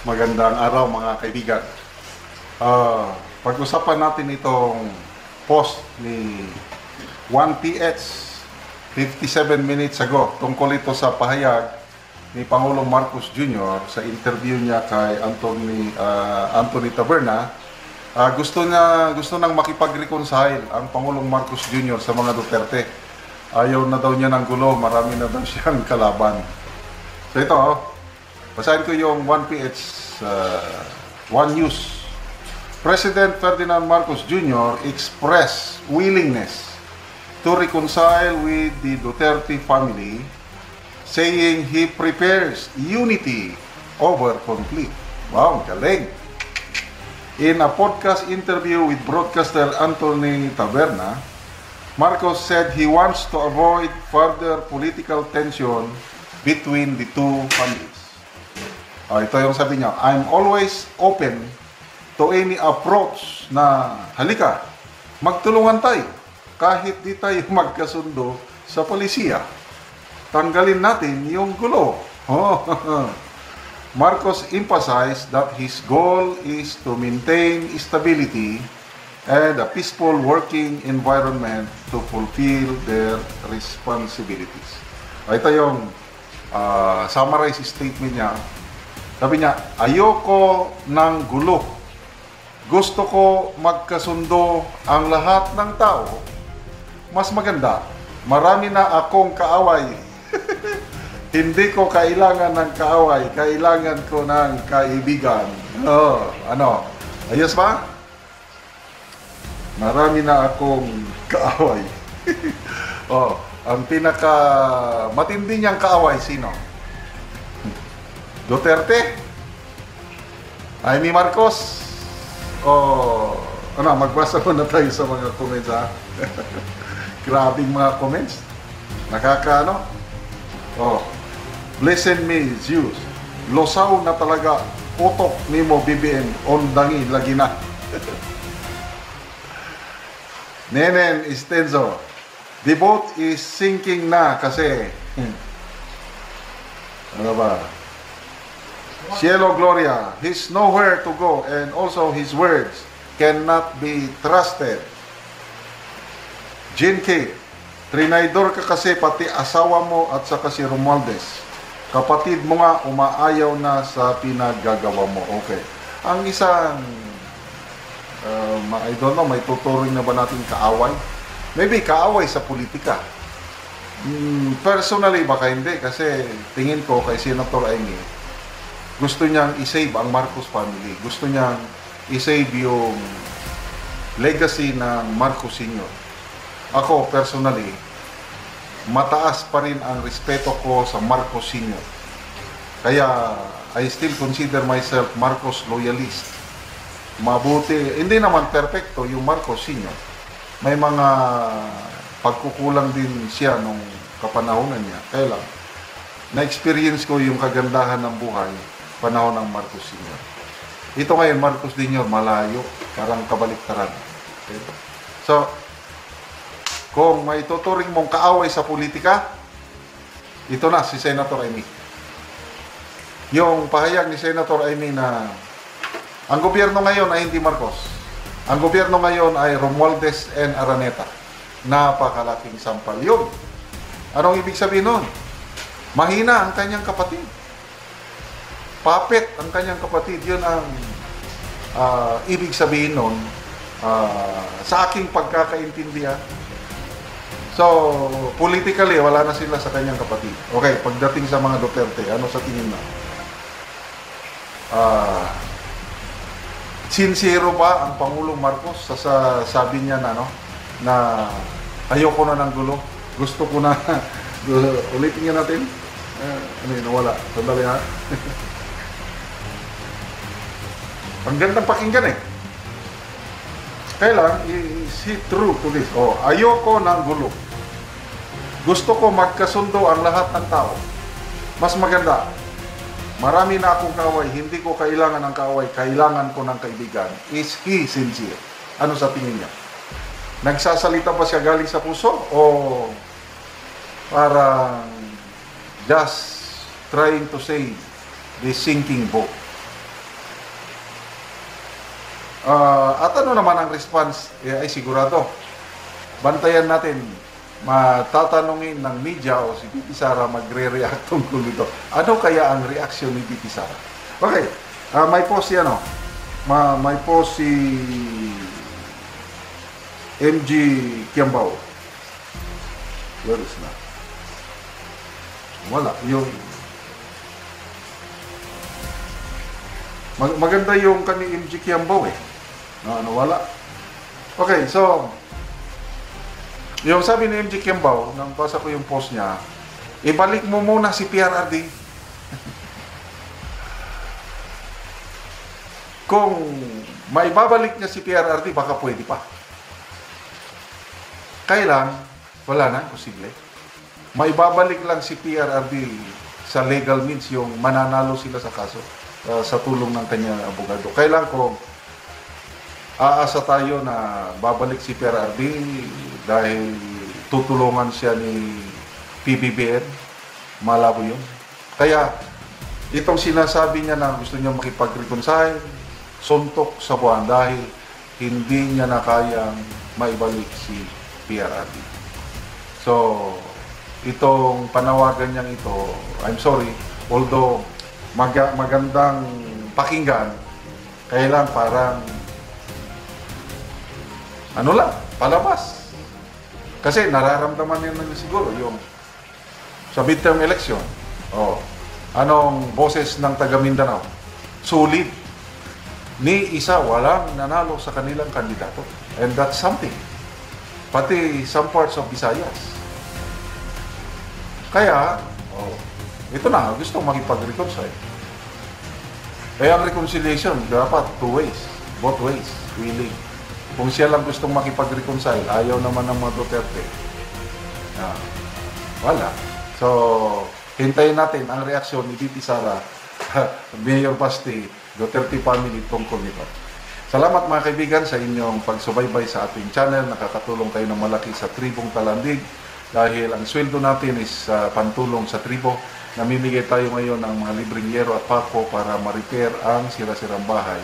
Magandang araw mga kaibigan. Pag-usapan natin itong post ni 1PH 57 minutes ago tungkol ito sa pahayag ni Pangulong Marcos Jr. sa interview niya kay Anthony Taberna. Gusto nang makipag-reconcile ang Pangulong Marcos Jr. sa mga Duterte. Ayaw na daw niya ng gulo, marami na daw siyang kalaban. So ito, basahin ko yung 1PH, One News. President Ferdinand Marcos Jr. expressed willingness to reconcile with the Duterte family, saying he prepares unity over conflict. Wow, galing! In a podcast interview with broadcaster Anthony Taberna, Marcos said he wants to avoid further political tension between the two families. Ito yung sabi niya, I'm always open to any approach na halika, magtulungan tayo kahit di tayo magkasundo sa polisiya. Tanggalin natin yung gulo. Marcos emphasized that his goal is to maintain stability and a peaceful working environment to fulfill their responsibilities. Ito yung summarize statement niya. Sabi niya, ayoko ng gulo. Gusto ko magkasundo ang lahat ng tao. Mas maganda, marami na akong kaaway. Hindi ko kailangan ng kaaway, kailangan ko ng kaibigan. Ayos ba? Marami na akong kaaway. Ang pinaka matindi niyang kaaway, sino? Duterte? Amy Marcos? Magbasa muna tayo sa mga comments, ha? Grabing mga comments. Listen me, Zeus. Losaw na talaga. Utok ni mo, BBM. Ondangi, lagi na. Nenen Estenzo. The boat is sinking na kasi. Ano ba? Cielo Gloria. He's nowhere to go and also his words cannot be trusted. Jean K. Trinaydor ka kasi pati asawa mo at saka si Romualdez. Kapatid mo nga umaayaw na sa pinagagawa mo. Okay. Ang isang I don't know, may tuturing na ba natin kaaway? Maybe kaaway sa politika. Personally, baka hindi. Kasi tingin ko kay Senator Amy, gusto niyang isave ang Marcos family. Gusto niyang isave yung legacy ng Marcos Sr. Ako, personally, mataas pa rin ang respeto ko sa Marcos Sr. Kaya, I still consider myself Marcos loyalist. Mabuti, hindi naman perfecto yung Marcos Sr. May mga pagkukulang din siya nung kapanahonan niya. Kaya lang, na-experience ko yung kagandahan ng buhay panahon ng Marcos Sr. Ito ngayon, Marcos Sr. malayo, parang kabaliktaran. Okay? So, kung may tuturing mong kaaway sa politika, ito na si Senator Amy. Yung pahayag ni Senator Amy na ang gobyerno ngayon ay hindi Marcos. Ang gobyerno ngayon ay Romualdez and Araneta. Napakalaking sampal yun. Anong ibig sabihin nun? Mahina ang kanyang kapatid. Puppet ang kanyang kapatid. Yun ang ibig sabihin nun sa aking pagkakaintindihan. So, politically, wala na sila sa kanyang kapatid. Okay, pagdating sa mga Duterte, ano sa tingin mo? Sincero ba ang Pangulong Marcos sa sabi niya na ayoko na ng gulo? Gusto ko na, ulitin niya natin? Nawala. Sandali, ha? Ang gandang pakinggan eh. Kailan, is he true to this? Ayoko ng gulo. Gusto ko magkasundo ang lahat ng tao. Mas maganda. Marami na akong kaaway. Hindi ko kailangan ng kaaway. Kailangan ko ng kaibigan. Is he sincere? Ano sa tingin niya? Nagsasalita ba siya galing sa puso? O parang just trying to save the sinking boat? At ano naman ang response, ay sigurado. Bantayan natin, matatanungin ng media o si Titi Sara magre-react tungkol dito. Ano kaya ang reaksyon ni Titi Sara? Okay, may post yan o. May post si MG Kiambao. Where is na? Wala. Yung maganda yung kani MG Kiambao eh. Wala. Okay, so yung sabi ni MG Kiambao, nang basa ko yung post niya, ibalik mo muna si PRRD. Kung maibabalik niya si PRRD, baka pwede pa. Kailan, wala na, posible. Maibabalik lang si PRRD sa legal means, yung mananalo sila sa kaso sa tulong ng kanyang abogado. Kailan kung aasa tayo na babalik si PRRD dahil tutulungan siya ni PBBM, malabo yun. Kaya itong sinasabi niya na gusto niya makipag-reconcile, suntok sa buwan dahil hindi niya na kayang maibalik si PRRD. So, itong panawagan niyang ito, I'm sorry, although magandang pakinggan, kailan parang ano lang, palabas. Kasi nararamdaman niya na siguro yung sa midterm election, anong boses ng taga Mindanao? Sulit. Ni isa walang nanalo sa kanilang kandidato. And that's something. Pati some parts of Visayas. Kaya, ito na, gusto makipag-reconcile. Kaya ang reconciliation, dapat two ways. Both ways, willing. Kung siya lang gustong makipag-reconcile, ayaw naman ng mga Duterte. Wala. So, hintayin natin ang reaksyon ni Titi Sara, Mayor Basti, Duterte family tungkol nito. Salamat mga kaibigan sa inyong pagsubaybay sa ating channel. Nakakatulong kayo ng malaki sa tribong Talandig dahil ang sweldo natin is pantulong sa tribo. Namimigay tayo ngayon ng mga libreng yero at pako para ma-repair ang sira-sirang bahay.